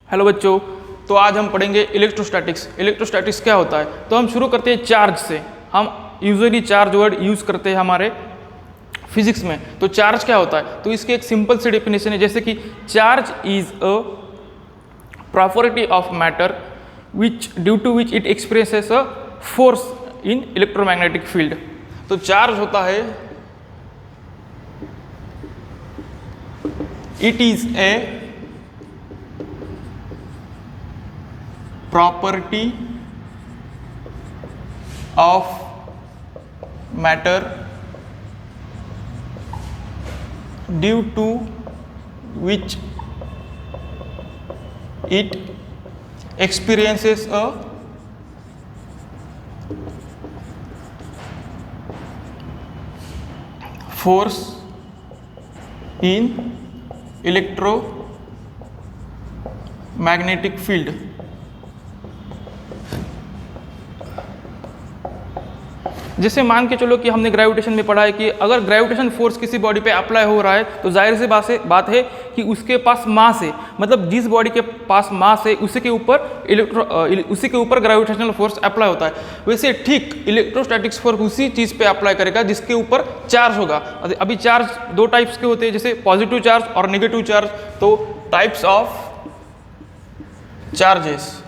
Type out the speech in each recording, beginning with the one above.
Hello बच्चों, तो आज हम पढ़ेंगे इलेक्ट्रोस्टैटिक्स। इलेक्ट्रोस्टैटिक्स क्या होता है, तो हम शुरू करते हैं चार्ज से। हम यूजुअली चार्ज वर्ड यूज़ करते हैं हमारे फिजिक्स में। तो चार्ज क्या होता है, तो इसकी एक सिंपल सी डेफिनेशन है, जैसे कि charge is a property of matter which due to which it expresses a force in electromagnetic field. तो चार्ज होता है, it is a property of matter due to which it experiences a force in electromagnetic field। जैसे मान के चलो कि हमने gravitation में पढ़ा है कि अगर ग्रेविटेशन फोर्स किसी बॉडी पे अप्लाई हो रहा है तो जाहिर सी बात है कि उसके पास मास है, मतलब जिस बॉडी के पास मास है उसी के ऊपर ग्रेविटेशनल फोर्स अप्लाई होता है। वैसे ठीक इलेक्ट्रोस्टैटिक्स फोर्स उसी चीज़ पे अप्लाई करेगा जिसके ऊपर चार्ज होगा। अभी चार्ज दो टाइप्स के होते हैं, जैसे पॉजिटिव चार्ज और नेगेटिव चार्ज। तो types of charges,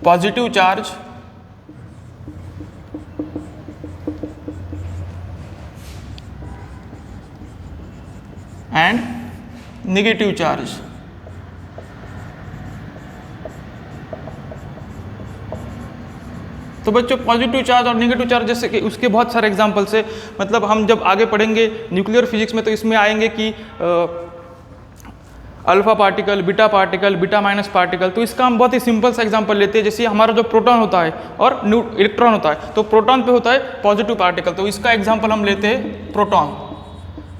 positive charge and negative charge. तो बच्चों पॉजिटिव चार्ज और नेगेटिव चार्ज जैसे कि उसके बहुत सारे एग्जांपल्स है, मतलब हम जब आगे पढ़ेंगे न्यूक्लियर फिजिक्स में तो इसमें आएंगे कि alpha particle, beta minus particle. तो इसका हम बहुत ही सिंपल सा एग्जांपल लेते हैं, जैसे हमारा जो प्रोटॉन होता है और इलेक्ट्रॉन होता है, तो प्रोटॉन पे होता है पॉजिटिव पार्टिकल। तो इसका एग्जांपल हम लेते हैं proton,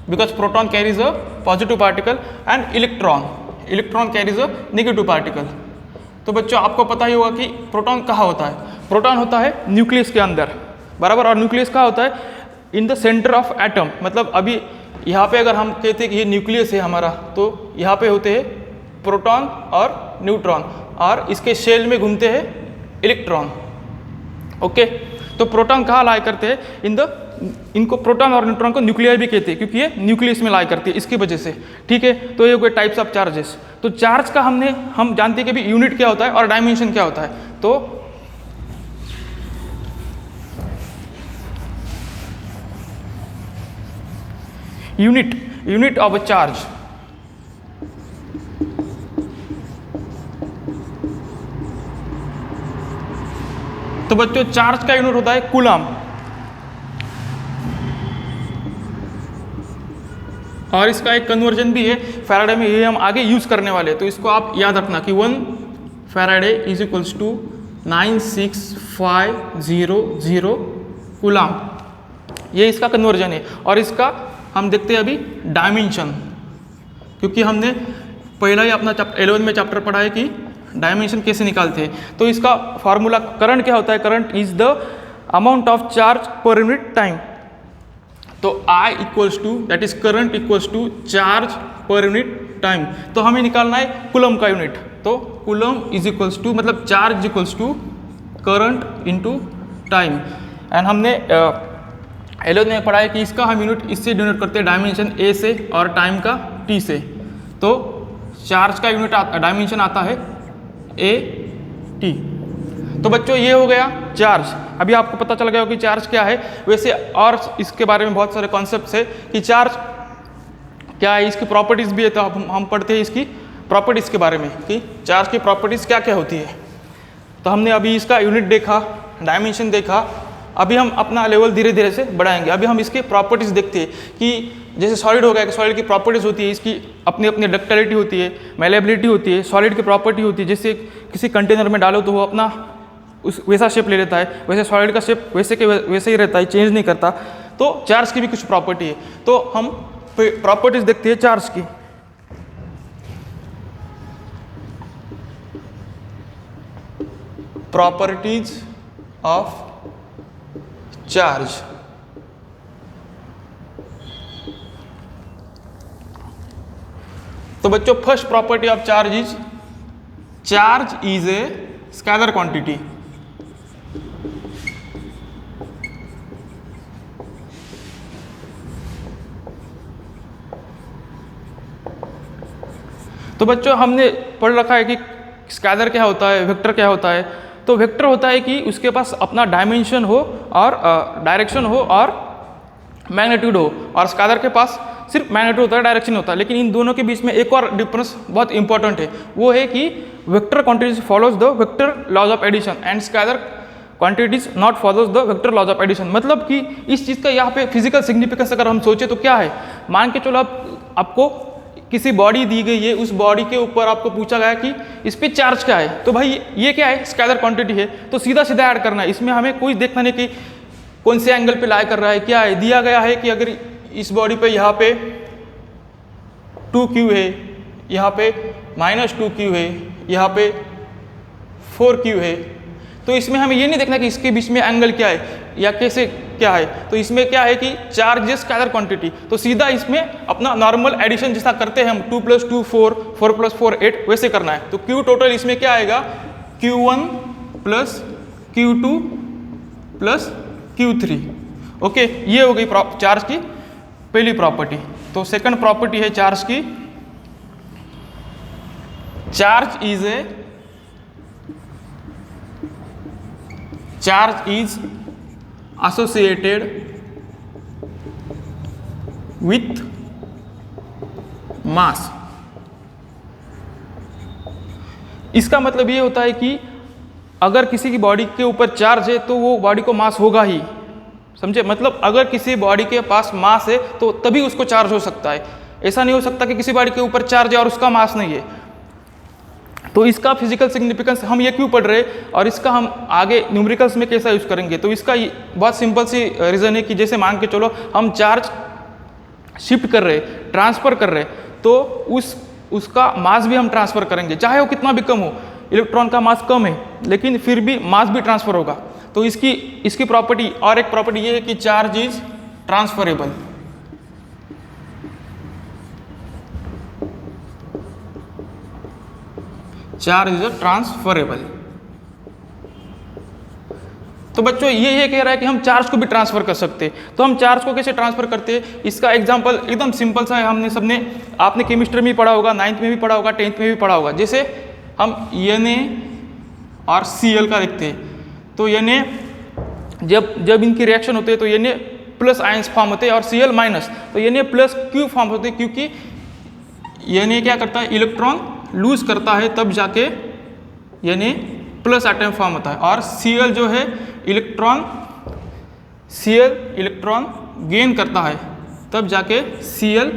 because proton carries a positive particle and electron carries a negative particle. तो बच्चों आपको पता ही होगा कि प्रोटॉन कहाँ होता है, प्रोटॉन होता है न्यूक्लियस के अंदर, बराबर। और न्यूक्लियस कहाँ होता है, in the centre of atom. मतलब अभी यहाँ पे अगर हम कहते हैं कि ये न्यूक्लियस है हमारा, तो यहाँ पे होते हैं प्रोटॉन और न्यूट्रॉन, और इसके शेल में घूमते हैं इलेक्ट्रॉन। ओके, तो प्रोटॉन कहाँ लाई करते हैं, इनको प्रोटॉन और न्यूट्रॉन को न्यूक्लियर भी कहते हैं, क्योंकि ये न्यूक्लियस में लाई करती है, इसकी वजह से। ठीक है, तो ये हो गए टाइप्स ऑफ चार्जेस। तो चार्ज का हम जानते हैं कि भी यूनिट क्या होता है और डायमेंशन क्या होता है। तो यूनिट ऑफ अ चार्ज, तो बच्चों चार्ज का यूनिट होता है कूलम, और इसका एक कन्वर्जन भी है फैराडे में, ये हम आगे यूज करने वाले हैं। तो इसको आप याद रखना कि 1 Faraday is equals to 96500 coulomb, ये इसका कन्वर्जन है। और इसका हम देखते हैं अभी डायमेंशन, क्योंकि हमने पहला ही अपना 11 में चैप्टर पढ़ा है कि डायमेंशन कैसे निकालते हैं। तो इसका फॉर्मूला करंट क्या होता है, current is the amount of charge per unit time. तो I equals to that is current equals to charge per unit time. तो हमें निकालना है कूलम का यूनिट। तो कूलम इज इक्वल्स टू, मतलब charge equals to current into time. And हमने 11 में पढ़ा है कि इसका हम यूनिट इससे डिनोट करते हैं, डायमेंशन A से और टाइम का T से। तो चार्ज का यूनिट डायमेंशन आता है AT। तो बच्चों ये हो गया चार्ज। अभी आपको पता चल गया हो कि चार्ज क्या है। वैसे और इसके बारे में बहुत सारे कॉन्सेप्ट्स है कि चार्ज क्या है, इसकी प्रॉपर्टीज़ भी है। तो हम पढ़ते हैं इसकी प्रॉपर्टीज़ के बारे में कि चार्ज की प्रॉपर्टीज़ क्या क्या होती है। तो हमने अभी इसका यूनिट देखा, डायमेंशन देखा, अभी हम अपना लेवल धीरे धीरे से बढ़ाएंगे। अभी हम इसके प्रॉपर्टीज़ देखते हैं कि जैसे सॉलिड हो गया कि सॉलिड की प्रॉपर्टीज़ होती है, इसकी अपनी अपनी डक्टिलिटी होती है, मेलेबिलिटी होती है। सॉलिड की प्रॉपर्टी होती है, जैसे किसी कंटेनर में डालो तो वो अपना उस वैसा शेप ले लेता है, वैसे सॉलिड का शेप वैसे ही रहता है, चेंज नहीं करता। तो चार्ज की भी कुछ प्रॉपर्टी है। तो हम प्रॉपर्टीज़ देखते हैं चार्ज की। Properties of charge. तो बच्चों first property of charge is a scalar quantity. तो बच्चों हमने पढ़ रखा है कि स्केलर क्या होता है, वेक्टर क्या होता है। तो वेक्टर होता है कि उसके पास अपना डायमेंशन हो और डायरेक्शन हो और मैग्नीट्यूड हो, और स्केलर के पास सिर्फ मैग्नीट्यूड होता है, डायरेक्शन होता है। लेकिन इन दोनों के बीच में एक और डिफरेंस बहुत इंपॉर्टेंट है, वो है कि vector quantities follows the vector laws of addition and scalar quantities not follows the vector laws of addition. मतलब कि इस चीज़ का यहाँ पे फिजिकल सिग्निफिकेंस अगर हम सोचे तो क्या है, मान के चलो आपको किसी बॉडी दी गई है, उस बॉडी के ऊपर आपको पूछा गया कि इस पे चार्ज क्या है, तो भाई ये क्या है, स्केलर क्वांटिटी है, तो सीधा सीधा ऐड करना है। इसमें हमें कोई देखना नहीं कि कौन से एंगल पे लाई कर रहा है, क्या है। दिया गया है कि अगर इस बॉडी पे यहाँ पे 2q है, यहाँ पे -2q है, यहाँ पे 4q है, तो इसमें हमें ये नहीं देखना कि इसके बीच में एंगल क्या है या कैसे क्या है। तो इसमें क्या है कि चार्ज स्केलर क्वांटिटी, तो सीधा इसमें अपना नॉर्मल एडिशन जैसा करते हैं हम, 2 + 2 4, 4 + 4 8, वैसे करना है। तो Q टोटल इसमें क्या आएगा, Q1 + Q2 + Q3। ओके, ये हो गई चार्ज की पहली प्रॉपर्टी। तो सेकंड प्रॉपर्टी है चार्ज की, charge is associated with mass। इसका मतलब ये होता है कि अगर किसी की बॉडी के ऊपर चार्ज है तो वो बॉडी को मास होगा ही, समझे। मतलब अगर किसी बॉडी के पास मास है तो तभी उसको चार्ज हो सकता है, ऐसा नहीं हो सकता कि किसी बॉडी के ऊपर चार्ज है और उसका मास नहीं है। तो इसका फिजिकल सिग्निफिकेंस हम ये क्यों पढ़ रहे हैं और इसका हम आगे न्यूमेरिकल्स में कैसा यूज करेंगे। तो इसका बहुत सिंपल सी रीजन है कि जैसे मान के चलो हम चार्ज शिफ्ट कर रहे, ट्रांसफर कर रहे, तो उसका मास भी हम ट्रांसफर करेंगे, चाहे वो कितना भी कम हो। इलेक्ट्रॉन का मास कम है लेकिन फिर भी मास भी ट्रांसफर होगा। तो इसकी प्रॉपर्टी, और एक प्रॉपर्टी ये है कि charge is transferable. Charge is transferable. तो बच्चों ये कह रहा है कि हम चार्ज को भी ट्रांसफर कर सकते हैं। तो हम चार्ज को कैसे ट्रांसफर करते हैं, इसका एग्जांपल एकदम सिंपल सा है। आपने केमिस्ट्री में पढ़ा होगा, 9th में भी पढ़ा होगा, 10th में भी पढ़ा होगा। जैसे हम Na और Cl का लिखते हैं, तो Na जब इनकी रिएक्शन होते हैं तो Na प्लस आयंस फॉर्म होते हैं और Cl माइनस, तो Na प्लस Q फॉर्म होते हैं, क्योंकि Na क्या करता है, इलेक्ट्रॉन लूज करता है तब जाके Na प्लस एटम फॉर्म होता है, और Cl जो है इलेक्ट्रॉन गेन करता है तब जाके Cl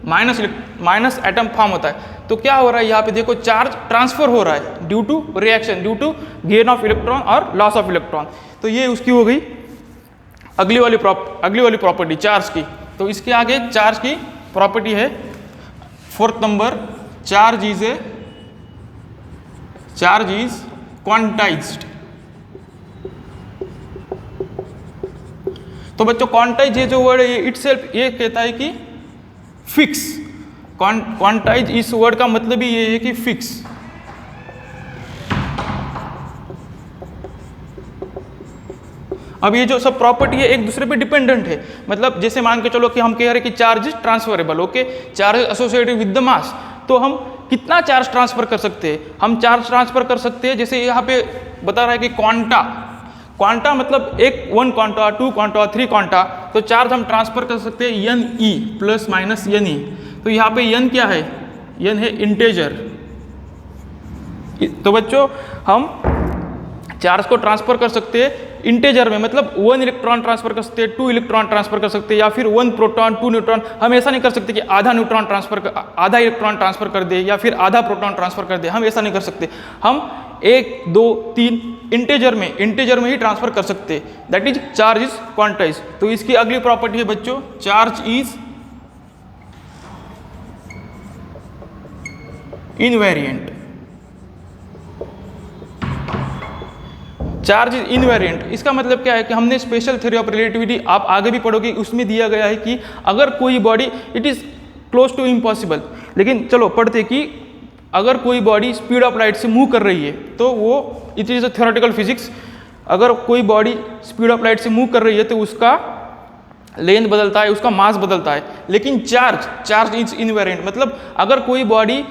माइनस एटम फॉर्म होता है। तो क्या हो रहा है यहाँ पे देखो, चार्ज ट्रांसफर हो रहा है due to reaction, due to gain of electron और लॉस ऑफ इलेक्ट्रॉन। तो ये उसकी हो गई अगली वाली प्रॉपर्टी चार्ज की। तो इसके आगे चार्ज की प्रॉपर्टी है 4th number, charge is quantized. तो बच्चों क्वांटाइज ये जो वर्ड है इटसेल्फ ये कहता है कि फिक्स। क्वांटाइज इस वर्ड का मतलब ही ये है कि फिक्स। अब ये जो सब प्रॉपर्टी है एक दूसरे पे डिपेंडेंट है। मतलब जैसे मान के चलो कि हम कह रहे हैं कि charge is transferable, okay, charge associated with the mass, तो हम कितना चार्ज ट्रांसफर कर सकते हैं, हम चार्ज ट्रांसफर कर सकते हैं। जैसे यहाँ पे बता रहा है कि क्वांटा मतलब 1 क्वांटा, 2 क्वांटा, 3 क्वांटा, तो चार्ज हम ट्रांसफर कर सकते हैं Ne प्लस माइनस Ne। तो यहाँ पे n क्या है, n है इंटेजर। तो बच्चों हम चार्ज को ट्रांसफर कर सकते हैं इंटेजर में, मतलब 1 इलेक्ट्रॉन ट्रांसफर कर सकते हैं, 2 इलेक्ट्रॉन ट्रांसफर कर सकते हैं, या फिर 1 प्रोटॉन 2 न्यूट्रॉन। हम ऐसा नहीं कर सकते कि आधा इलेक्ट्रॉन ट्रांसफर कर दे या फिर आधा प्रोटॉन ट्रांसफर कर दे, हम ऐसा नहीं कर सकते। हम 1 2 3 इंटेजर में ही ट्रांसफर कर सकते हैं, that is charge is quantize. तो इसकी अगली प्रॉपर्टी है बच्चों, charge is invariant. Charge is invariant, इसका मतलब क्या है कि हमने स्पेशल थ्योरी ऑफ रिलेटिविटी आप आगे भी पढ़ोगे, उसमें दिया गया है कि अगर कोई body, it is close to impossible, लेकिन चलो पढ़ते कि अगर कोई बॉडी स्पीड ऑफ लाइट से मूव कर रही है तो वो, it is a theoretical physics, अगर कोई बॉडी स्पीड ऑफ लाइट से मूव कर रही है तो उसका लेंथ बदलता है, उसका मास बदलता है, लेकिन चार्ज इज इनवेरिएंट। मतलब अगर कोई बॉडी,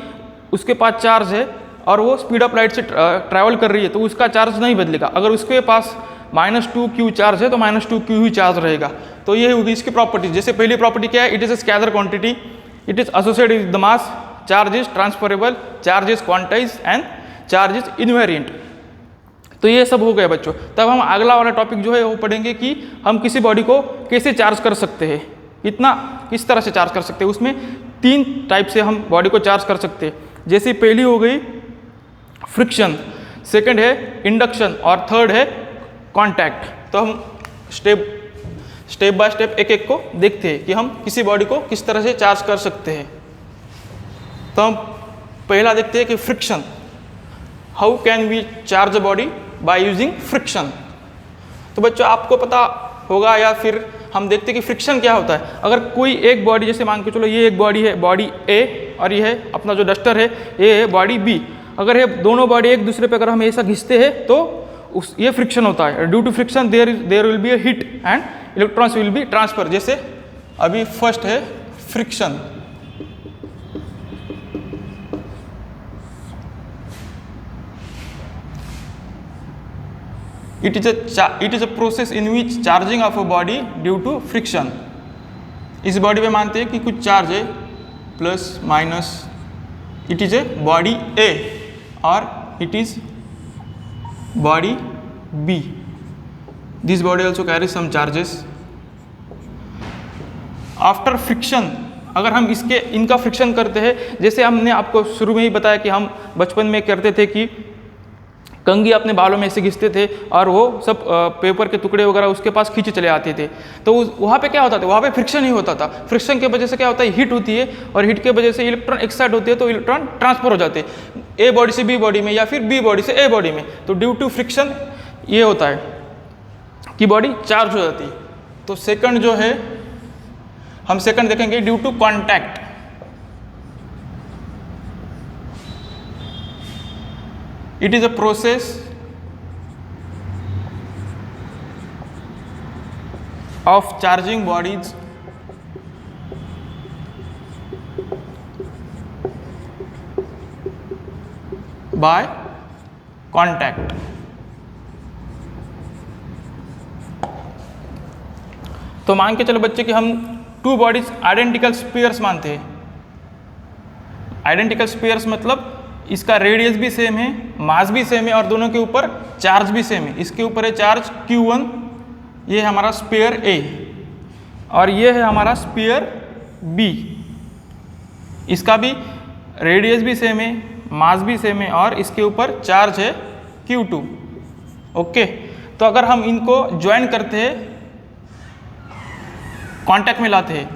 उसके पास चार्ज है और वो स्पीड ऑफ लाइट से ट्रैवल कर रही है तो उसका चार्ज नहीं बदलेगा। अगर उसके पास -2q चार्ज है तो -2q ही चार्ज रहेगा। तो ये होगी इसकी प्रॉपर्टी। जैसे पहली प्रॉपर्टी क्या है, it is A scalar quantity, it is associated with the mass, charge is transferable, charge is quantize and charge is invariant. तो ये सब हो गया बच्चों। तब हम अगला वाला टॉपिक जो है वो पढ़ेंगे कि हम किसी बॉडी को कैसे चार्ज कर सकते हैं, इतना किस तरह से चार्ज कर सकते हैं। उसमें 3 टाइप से हम बॉडी को चार्ज कर सकते हैं। जैसे पहली हो गई फ्रिक्शन, सेकंड है इंडक्शन और थर्ड है कांटेक्ट। तो हम स्टेप बाय स्टेप एक एक को देखते हैं कि हम किसी बॉडी को किस तरह से चार्ज कर सकते हैं। तो हम पहला देखते हैं कि friction, how can we charge a body by using friction. तो बच्चों आपको पता होगा या फिर हम देखते हैं कि फ्रिक्शन क्या होता है। अगर कोई एक बॉडी, जैसे मान के चलो ये एक बॉडी है, बॉडी ए, और ये है अपना जो डस्टर है, ये है बॉडी बी। अगर ये दोनों बॉडी एक दूसरे पे अगर हम ऐसा घिसते हैं तो ये फ्रिक्शन होता है। Due to friction there will be a heat and electrons will be transfer. जैसे अभी फर्स्ट है friction, it is a process in which charging of a body due to friction। इस बॉडी पे मानते हैं कि कुछ चार्ज है plus minus, it is a body A और it is body B, this body also carry some charges. After friction, अगर हम इनका फ्रिक्शन करते हैं, जैसे हमने आपको शुरू में ही बताया कि हम बचपन में करते थे कि कंघी अपने बालों में ऐसे घिसते थे और वो सब पेपर के टुकड़े वगैरह उसके पास खींचे चले आते थे। तो वहाँ पे क्या होता था, वहाँ पे फ्रिक्शन ही होता था। फ्रिक्शन की वजह से क्या होता है, हीट होती है और हीट के वजह से इलेक्ट्रॉन एक्साइट होते हैं तो इलेक्ट्रॉन ट्रांसफर हो जाते हैं ए बॉडी से बी बॉडी में या फिर बी बॉडी से ए बॉडी में। तो ड्यू टू फ्रिक्शन ये होता है कि बॉडी चार्ज हो जाती है। तो सेकंड जो है, हम सेकंड देखेंगे due to contact. It is a process of charging bodies by contact। तो मान के चलो बच्चे कि हम 2 बॉडीज आइडेंटिकल स्फीयर्स मानते हैं। आइडेंटिकल स्फीयर्स मतलब इसका रेडियस भी सेम है, मास भी सेम है और दोनों के ऊपर चार्ज भी सेम है। इसके ऊपर है चार्ज Q1, ये है हमारा स्फीयर A और ये है हमारा स्फीयर B। इसका भी रेडियस भी सेम है, मास भी सेम है और इसके ऊपर चार्ज है Q2। ओके, तो अगर हम इनको ज्वाइन करते हैं, कांटेक्ट में लाते हैं,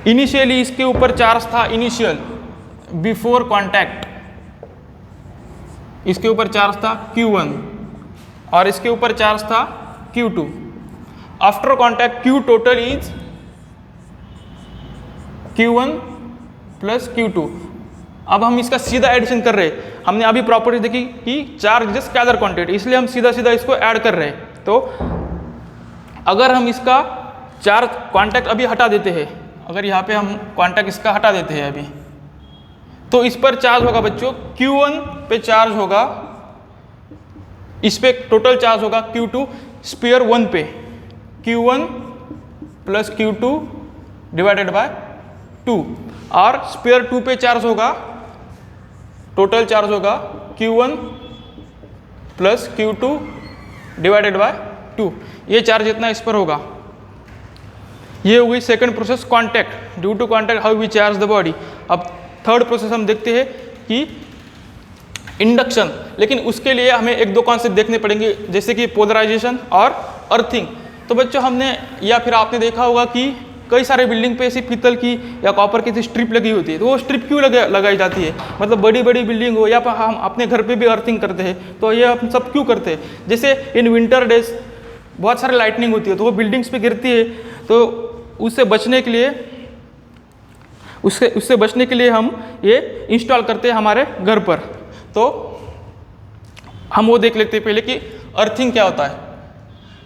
इनिशियली इसके ऊपर चार्ज था, इनिशियल बिफोर कांटेक्ट इसके ऊपर चार्ज था Q1 और इसके ऊपर चार्ज था Q2। After contact Q total is Q1 plus Q2। अब हम इसका सीधा एडिशन कर रहे हैं। हमने अभी प्रॉपर्टी देखी कि चार्ज इज स्केलर क्वांटिटी, इसलिए हम सीधा सीधा इसको ऐड कर रहे हैं। तो अगर हम इसका चार्ज कांटेक्ट अभी हटा देते हैं, अगर यहाँ पे हम कांटेक्ट इसका हटा देते हैं अभी, तो इस पर चार्ज होगा बच्चों Q1 पे चार्ज होगा, इस पे टोटल चार्ज होगा Q2, स्फीयर 1 पे Q1 plus Q2 divided by 2 और स्फीयर 2 पे चार्ज होगा, टोटल चार्ज होगा Q1 plus Q2 divided by 2। ये चार्ज इतना इस पर होगा। ये हो गई second process contact. Due to contact how we charge the body. अब थर्ड प्रोसेस हम देखते हैं कि इंडक्शन, लेकिन उसके लिए हमें 1-2 कॉन्सेप्ट देखने पड़ेंगे, जैसे कि पोलराइजेशन और अर्थिंग। तो बच्चों हमने या फिर आपने देखा होगा कि कई सारे बिल्डिंग पे ऐसी पीतल की या कॉपर की स्ट्रिप लगी होती है। तो वो स्ट्रिप क्यों लगाई जाती है, मतलब बड़ी बड़ी बिल्डिंग हो या हम अपने घर पे भी अर्थिंग करते हैं, तो ये हम सब क्यों करते हैं। जैसे इन विंटर डेज बहुत सारी लाइटनिंग होती है तो वो बिल्डिंग्स पे गिरती है, तो उससे बचने के लिए उससे बचने के लिए हम ये इंस्टॉल करते हैं हमारे घर पर। तो हम वो देख लेते हैं पहले कि अर्थिंग क्या होता है।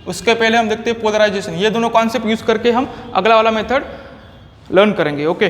उसके पहले हम देखते हैं पोलराइजेशन। ये दोनों कॉन्सेप्ट यूज करके हम अगला वाला मेथड लर्न करेंगे। ओके।